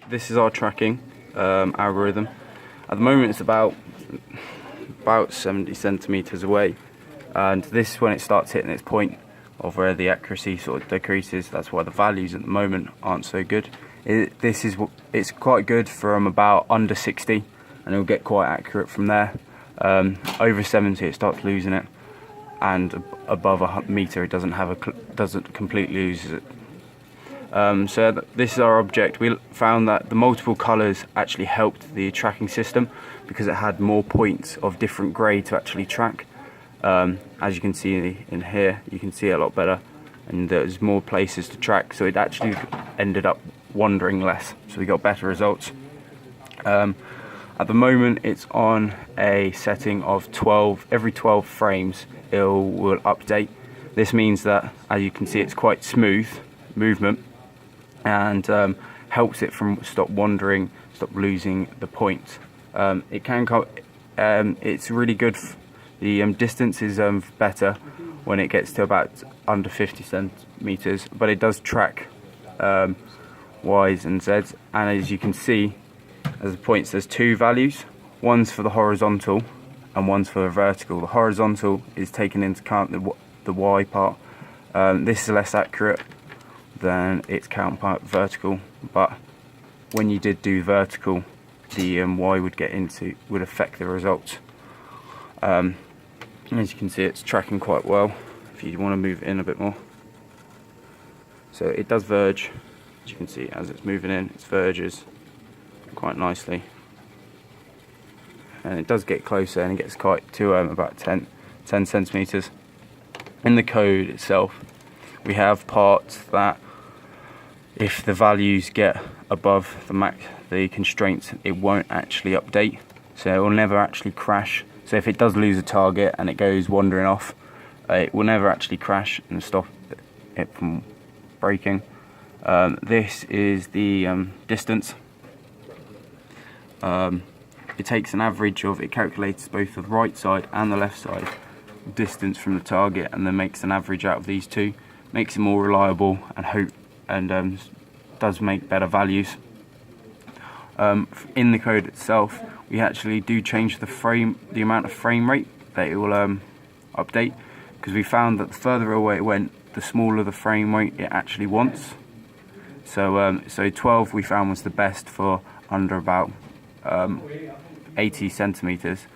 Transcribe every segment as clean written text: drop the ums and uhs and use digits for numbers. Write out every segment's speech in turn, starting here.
This is our tracking algorithm. At the moment it's about 70 centimeters away, and this is when it starts hitting its point of where the accuracy sort of decreases. That's why the values at the moment aren't so good. It's quite good from about under 60, and it'll get quite accurate from there. Over 70 it starts losing it, and above a meter it doesn't completely lose it. So this is our object. We found that the multiple colours actually helped the tracking system because it had more points of different grey to actually track. As you can see in here, you can see it a lot better, and there's more places to track, so it actually ended up wandering less, so we got better results. At the moment it's on a setting of 12. Every 12 frames it will update. This means that, as you can see, it's quite smooth movement, and helps it from stop wandering, stop losing the point. It's really good. The distance is better when it gets to about under 50 centimeters, but it does track Y's and Z's. And as you can see, as the points, there's two values. One's for the horizontal and one's for the vertical. The horizontal is taking into account the Y part. This is less accurate than its counterpart vertical, but when you did do vertical, the Y would affect the results. As you can see, it's tracking quite well if you want to move it in a bit more. So it does verge, as you can see, as it's moving in, it verges quite nicely, and it does get closer, and it gets quite to about 10 centimeters. In the code itself, we have parts that if the values get above the constraints, it won't actually update, so it will never actually crash. So if it does lose a target and it goes wandering off, it will never actually crash and stop it from breaking. This is the distance. It takes an average of, it calculates both the right side and the left side distance from the target, and then makes an average out of these two. Makes it more reliable and does make better values. In the code itself, we actually do change the amount of frame rate that it will update, because we found that the further away it went, the smaller the frame rate it actually wants. So 12 we found was the best for under about 80 centimeters,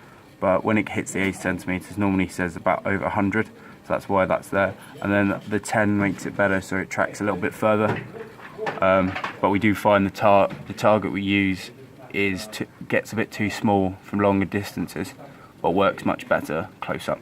but when it hits the 80 centimeters, normally says about over 100. So that's why that's there. And then the 10 makes it better, so it tracks a little bit further. But we do find the target we use gets a bit too small from longer distances, but works much better close up.